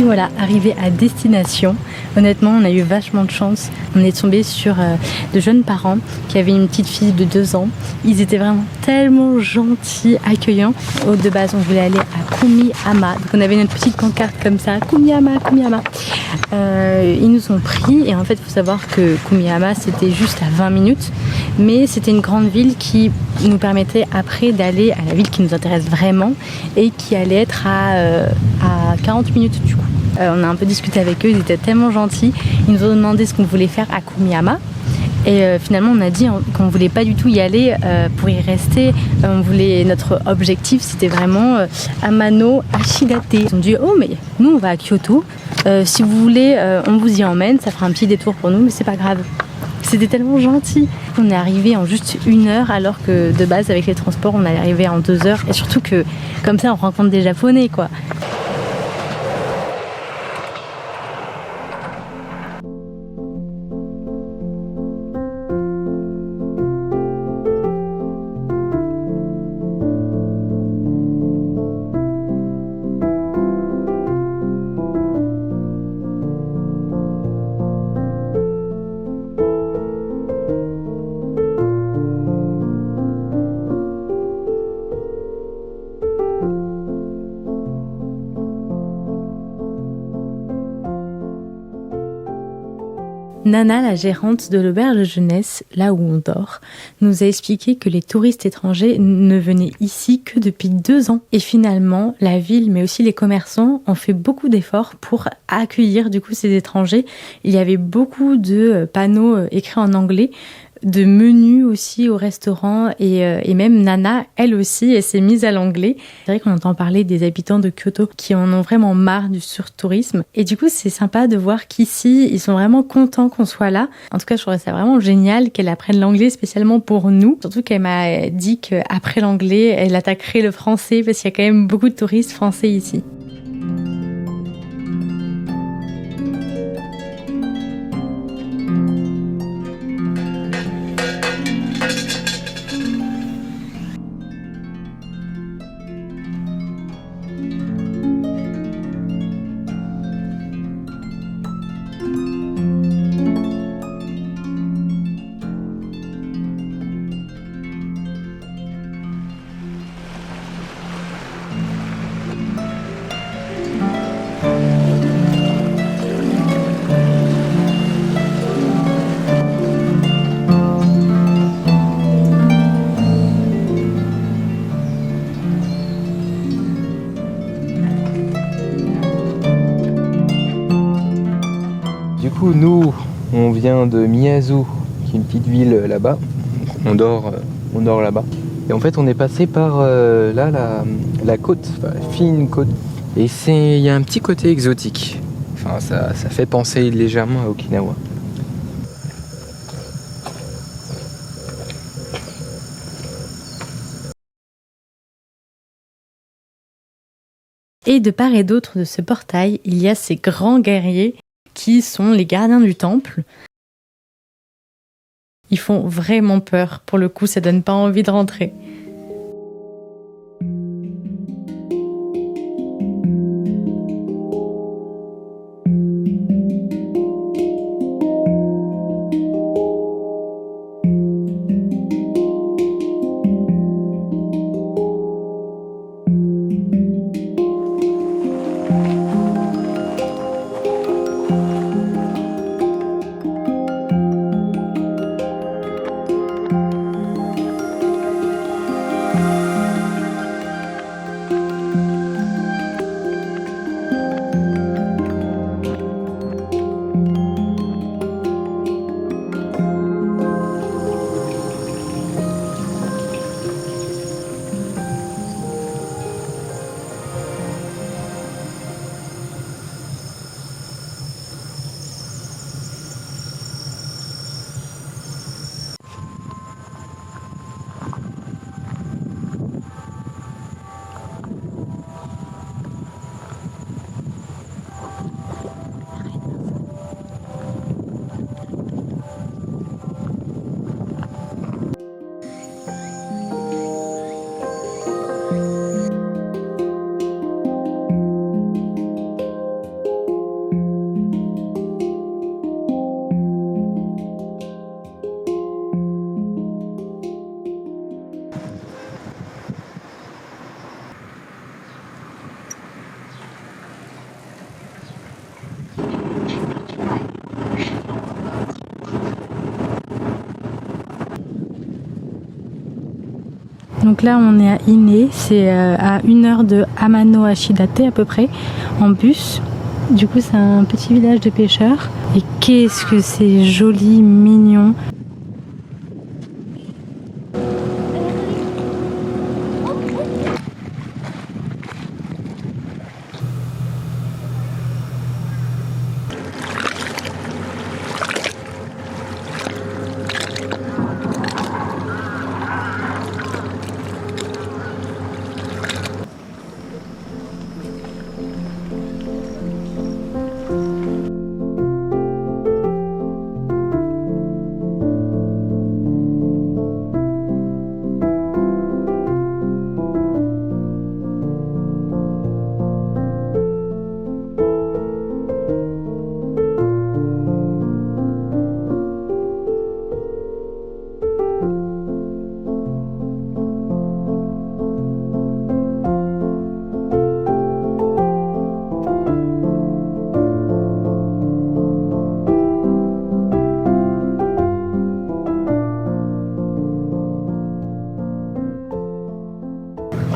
voilà, arrivé à destination. Honnêtement, on a eu vachement de chance. On est tombé sur de jeunes parents qui avaient une petite fille de 2 ans. Ils étaient vraiment tellement gentils, accueillants. De base, on voulait aller à Kumihama. Donc on avait notre petite pancarte comme ça, Kumihama, Kumihama. Ils nous ont pris et en fait, il faut savoir que Kumihama, c'était juste à 20 minutes. Mais c'était une grande ville qui nous permettait après d'aller à la ville qui nous intéresse vraiment et qui allait être à 40 minutes du coup. On a un peu discuté avec eux, ils étaient tellement gentils. Ils nous ont demandé ce qu'on voulait faire à Kumihama. Et finalement, on a dit qu'on ne voulait pas du tout y aller pour y rester. Notre objectif, c'était vraiment Amano Ashigate. Ils ont dit, oh, mais nous, on va à Kyoto. Si vous voulez, on vous y emmène. Ça fera un petit détour pour nous, mais c'est pas grave. C'était tellement gentil. On est arrivé en juste 1 heure, alors que de base, avec les transports, on est arrivé en 2 heures. Et surtout que, comme ça, on rencontre des Japonais, quoi. Nana, la gérante de l'auberge de jeunesse, là où on dort, nous a expliqué que les touristes étrangers ne venaient ici que depuis 2 ans. Et finalement, la ville, mais aussi les commerçants, ont fait beaucoup d'efforts pour accueillir du coup ces étrangers. Il y avait beaucoup de panneaux écrits en anglais, de menus aussi au restaurant et même Nana, elle aussi, elle s'est mise à l'anglais. C'est vrai qu'on entend parler des habitants de Kyoto qui en ont vraiment marre du surtourisme. Et du coup, c'est sympa de voir qu'ici, ils sont vraiment contents qu'on soit là. En tout cas, je trouve ça vraiment génial qu'elle apprenne l'anglais spécialement pour nous. Surtout qu'elle m'a dit qu'après l'anglais, elle attaquerait le français parce qu'il y a quand même beaucoup de touristes français ici. Du coup, nous, on vient de Miyazu, qui est une petite ville là-bas. On dort là-bas. Et en fait, on est passé par là, la côte, enfin, la fine côte. Et il y a un petit côté exotique. Enfin, ça fait penser légèrement à Okinawa. Et de part et d'autre de ce portail, il y a ces grands guerriers qui sont les gardiens du temple. Ils font vraiment peur. Pour le coup, ça donne pas envie de rentrer. Donc là on est à Ine, c'est à 1 heure de Amano Ashidate à peu près en bus. Du coup c'est un petit village de pêcheurs et qu'est-ce que c'est joli, mignon.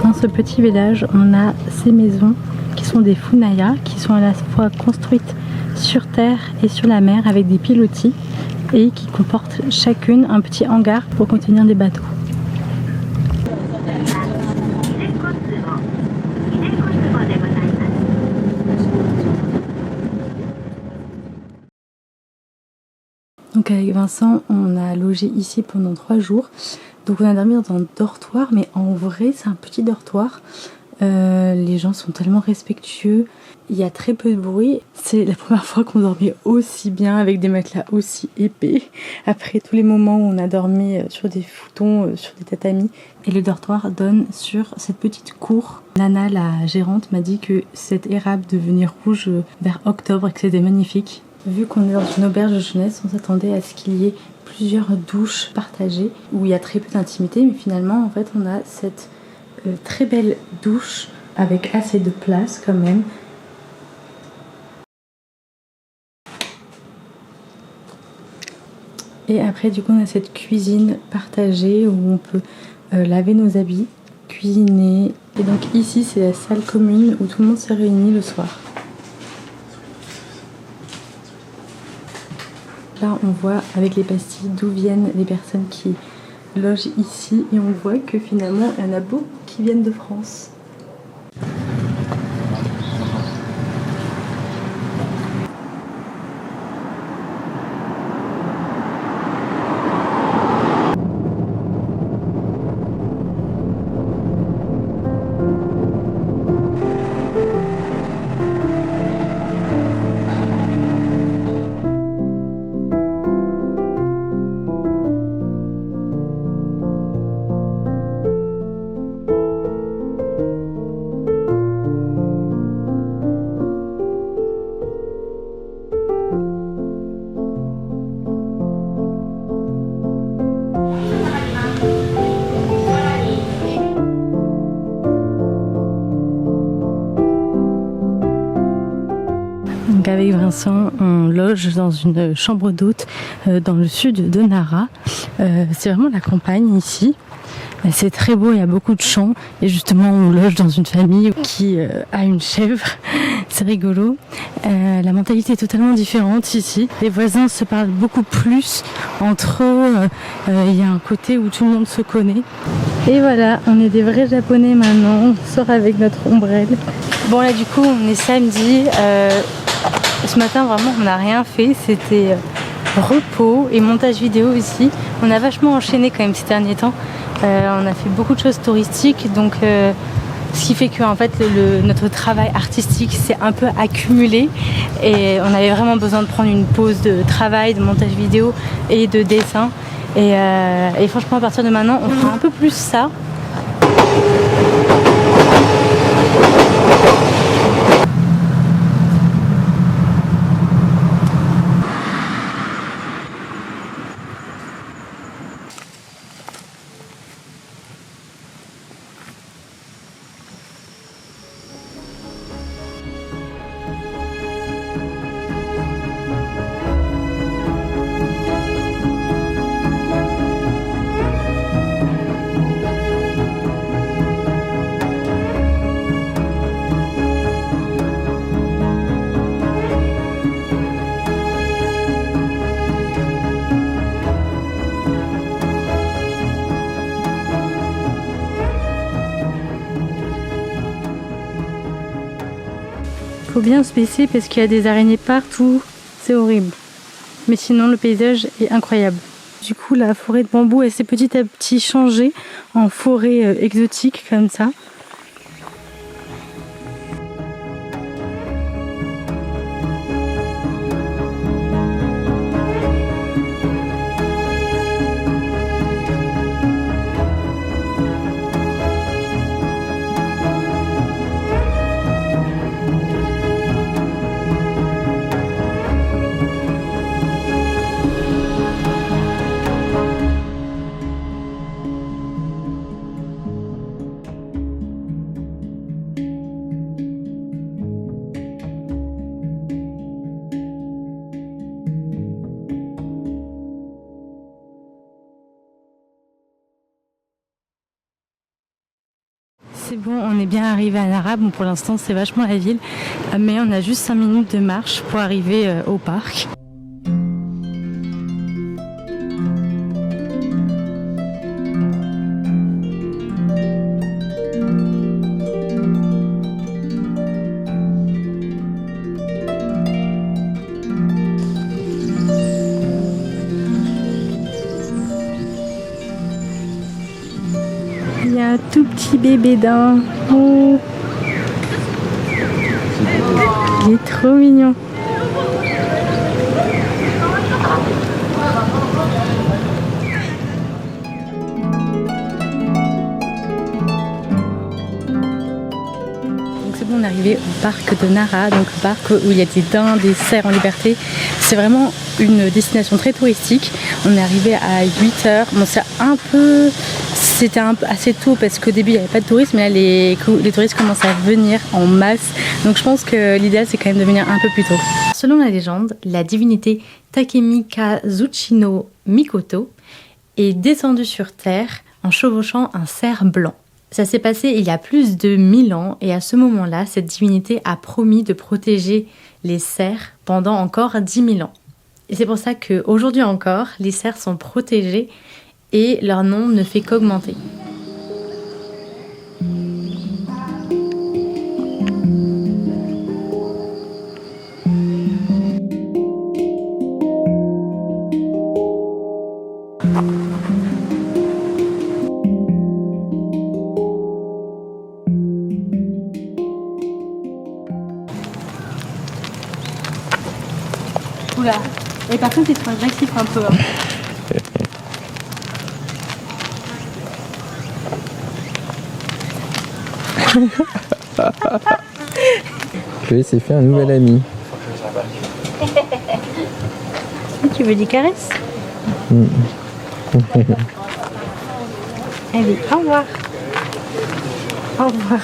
Dans ce petit village, on a ces maisons qui sont des funaya, qui sont à la fois construites sur terre et sur la mer avec des pilotis et qui comportent chacune un petit hangar pour contenir des bateaux. Donc avec Vincent, on a logé ici pendant 3 jours. Donc on a dormi dans un dortoir, mais en vrai c'est un petit dortoir. Les gens sont tellement respectueux, il y a très peu de bruit. C'est la première fois qu'on dormait aussi bien avec des matelas aussi épais. Après tous les moments où on a dormi sur des foutons, sur des tatamis. Et le dortoir donne sur cette petite cour. Nana, la gérante, m'a dit que cette érable devenait rouge vers octobre et que c'était magnifique. Vu qu'on est dans une auberge de jeunesse, on s'attendait à ce qu'il y ait plusieurs douches partagées où il y a très peu d'intimité, mais finalement en fait on a cette très belle douche avec assez de place quand même. Et après du coup on a cette cuisine partagée où on peut laver nos habits, cuisiner. Et donc ici c'est la salle commune où tout le monde se réunit le soir. Là, on voit avec les pastilles d'où viennent les personnes qui logent ici et on voit que finalement, il y en a beaucoup qui viennent de France. Donc avec Vincent, on loge dans une chambre d'hôte dans le sud de Nara. C'est vraiment la campagne ici. C'est très beau, il y a beaucoup de champs et justement on loge dans une famille qui a une chèvre, c'est rigolo. La mentalité est totalement différente ici. Les voisins se parlent beaucoup plus entre eux, il y a un côté où tout le monde se connaît. Et voilà, on est des vrais japonais maintenant, on sort avec notre ombrelle. Bon là du coup on est samedi, ce matin vraiment on n'a rien fait, c'était repos et montage vidéo aussi. On a vachement enchaîné quand même ces derniers temps. On a fait beaucoup de choses touristiques, donc ce qui fait que en fait notre travail artistique s'est un peu accumulé et on avait vraiment besoin de prendre une pause de travail, de montage vidéo et de dessin. Et franchement à partir de maintenant on fera un peu plus ça. faut bien se baisser parce qu'il y a des araignées partout. C'est horrible. Mais sinon, le paysage est incroyable. Du coup, la forêt de bambou, elle s'est petit à petit changée en forêt exotique comme ça. C'est bon, on est bien arrivé à Nara. Bon, pour l'instant, c'est vachement la ville, mais on a juste 5 minutes de marche pour arriver au parc. Il y a un tout petit bébé daim. Oh. Il est trop mignon. Donc c'est bon, on est arrivé au parc de Nara, donc le parc où il y a des daims, des cerfs en liberté. C'est vraiment une destination très touristique. On est arrivé à 8h. Bon, c'était assez tôt parce qu'au début il n'y avait pas de touristes, mais là les touristes commencent à venir en masse. Donc je pense que l'idéal c'est quand même de venir un peu plus tôt. Selon la légende, la divinité Takemikazuchi no Mikoto est descendue sur terre en chevauchant un cerf blanc. Ça s'est passé il y a plus de 1000 ans et à ce moment-là, cette divinité a promis de protéger les cerfs pendant encore 10 000 ans. Et c'est pour ça qu'aujourd'hui encore, les cerfs sont protégés et leur nombre ne fait qu'augmenter. Oula, et par contre ils sont agressifs un peu. Chloé s'est fait un nouvel ami. Tu veux des caresses? Allez, au revoir. Au revoir.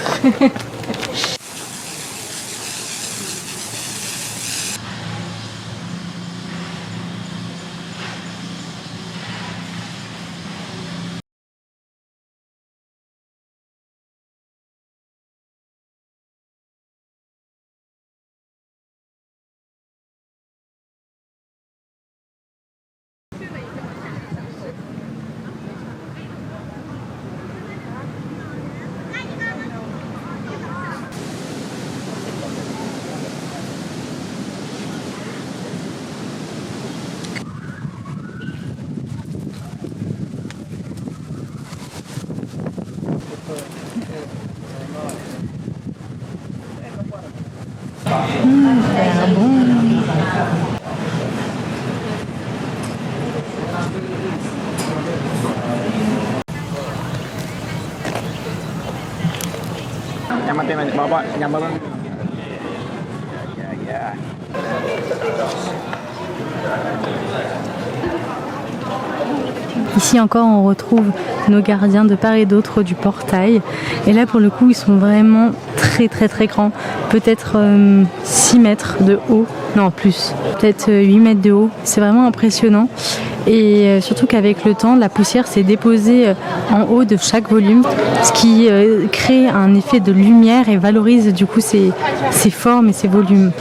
Ici encore on retrouve nos gardiens de part et d'autre du portail et là pour le coup ils sont vraiment très grands, peut-être 6 mètres de haut, non plus, peut-être 8 mètres de haut, c'est vraiment impressionnant et surtout qu'avec le temps la poussière s'est déposée en haut de chaque volume, ce qui crée un effet de lumière et valorise du coup ces formes et ces volumes.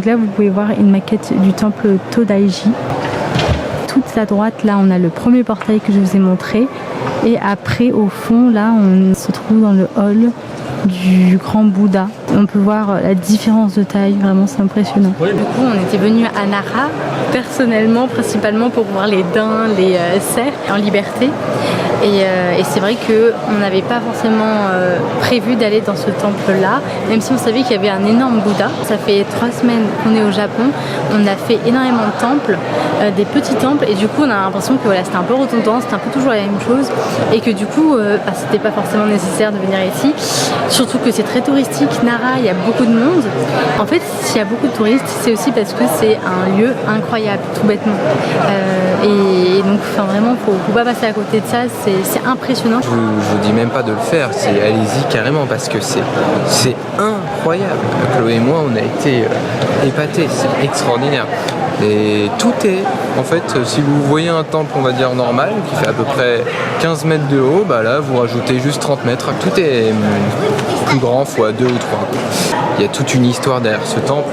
là, vous pouvez voir une maquette du temple Todaiji. Toute à droite, là, on a le premier portail que je vous ai montré. Et après, au fond, là, on se trouve dans le hall du grand Bouddha. On peut voir la différence de taille, vraiment c'est impressionnant. Du coup, on était venu à Nara, personnellement, principalement pour voir les daims, les cerfs en liberté. Et c'est vrai qu'on n'avait pas forcément prévu d'aller dans ce temple-là, même si on savait qu'il y avait un énorme Bouddha. Ça fait 3 semaines qu'on est au Japon, on a fait énormément de temples, des petits temples, et du coup on a l'impression que voilà, c'était un peu redondant, c'était un peu toujours la même chose, et que du coup c'était pas forcément nécessaire de venir ici, surtout que c'est très touristique. Nara, il y a beaucoup de monde. En fait, s'il y a beaucoup de touristes, c'est aussi parce que c'est un lieu incroyable, tout bêtement. Et donc vraiment, faut pas passer à côté de ça, c'est impressionnant. Je vous dis même pas de le faire, allez-y carrément parce que c'est incroyable. Chloé et moi, on a été épatés, c'est extraordinaire. Et tout est, en fait, si vous voyez un temple, on va dire normal, qui fait à peu près 15 mètres de haut, bah là, vous rajoutez juste 30 mètres. Tout est plus grand, fois 2 ou 3. Il y a toute une histoire derrière ce temple.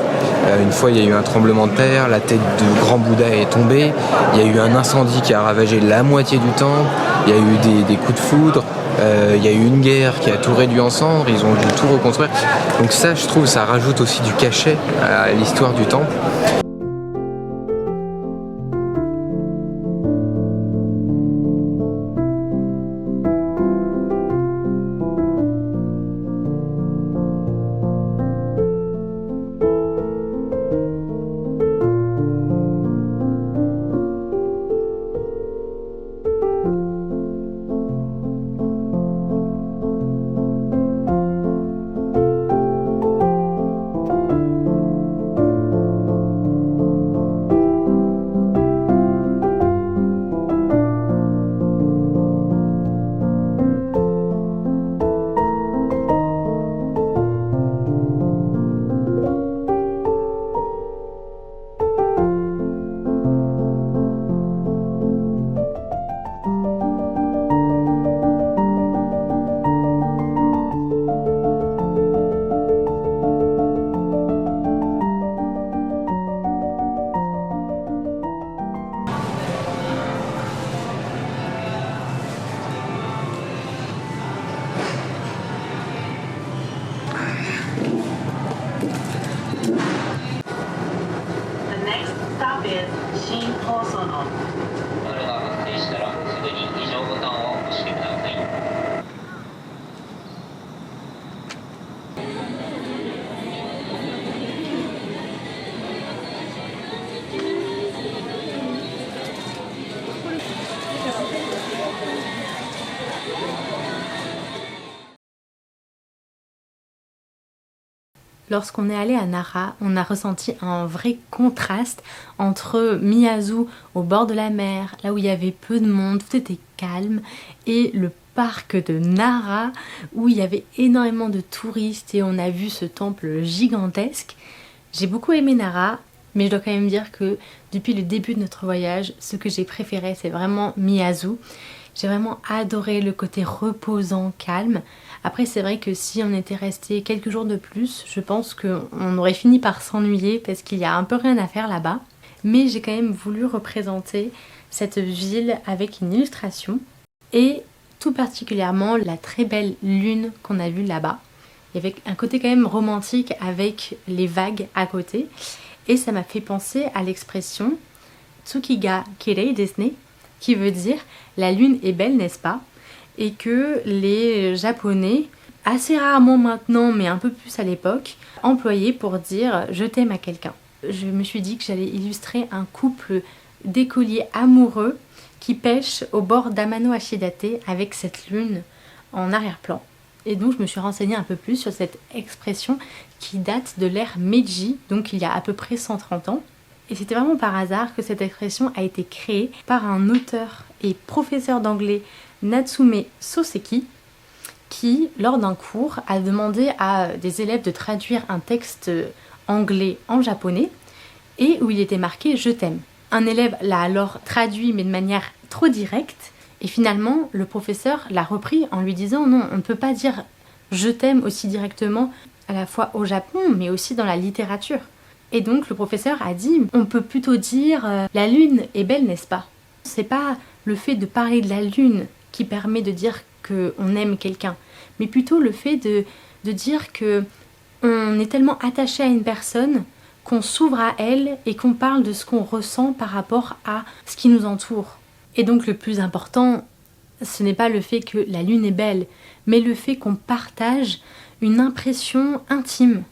Une fois, il y a eu un tremblement de terre, la tête du grand Bouddha est tombée. Il y a eu un incendie qui a ravagé la moitié du temple. Il y a eu des coups de foudre. Il y a eu une guerre qui a tout réduit en cendres. Ils ont dû tout reconstruire. Donc ça, je trouve, ça rajoute aussi du cachet à l'histoire du temple. Lorsqu'on est allé à Nara, on a ressenti un vrai contraste entre Miyazu au bord de la mer, là où il y avait peu de monde, tout était calme, et le parc de Nara où il y avait énormément de touristes et on a vu ce temple gigantesque. J'ai beaucoup aimé Nara, mais je dois quand même dire que depuis le début de notre voyage, ce que j'ai préféré, c'est vraiment Miyazu. J'ai vraiment adoré le côté reposant, calme. Après, c'est vrai que si on était resté quelques jours de plus, je pense qu'on aurait fini par s'ennuyer parce qu'il y a un peu rien à faire là-bas. Mais j'ai quand même voulu représenter cette ville avec une illustration et tout particulièrement la très belle lune qu'on a vue là-bas. Il y avait un côté quand même romantique avec les vagues à côté et ça m'a fait penser à l'expression Tsuki ga kirei desu ne, qui veut dire la lune est belle, n'est-ce pas? Et que les Japonais, assez rarement maintenant, mais un peu plus à l'époque, employaient pour dire je t'aime à quelqu'un. Je me suis dit que j'allais illustrer un couple d'écoliers amoureux qui pêchent au bord d'Amano Ashidate avec cette lune en arrière-plan. Et donc je me suis renseignée un peu plus sur cette expression qui date de l'ère Meiji, donc il y a à peu près 130 ans. Et c'était vraiment par hasard que cette expression a été créée par un auteur et professeur d'anglais Natsume Soseki qui, lors d'un cours, a demandé à des élèves de traduire un texte anglais en japonais et où il était marqué « Je t'aime ». Un élève l'a alors traduit mais de manière trop directe et finalement le professeur l'a repris en lui disant « Non, on ne peut pas dire « je t'aime » aussi directement à la fois au Japon mais aussi dans la littérature ». Et donc le professeur a dit, on peut plutôt dire la lune est belle, n'est-ce pas? C'est pas le fait de parler de la lune qui permet de dire qu'on aime quelqu'un, mais plutôt le fait de dire que on est tellement attaché à une personne qu'on s'ouvre à elle et qu'on parle de ce qu'on ressent par rapport à ce qui nous entoure. Et donc le plus important, ce n'est pas le fait que la lune est belle, mais le fait qu'on partage une impression intime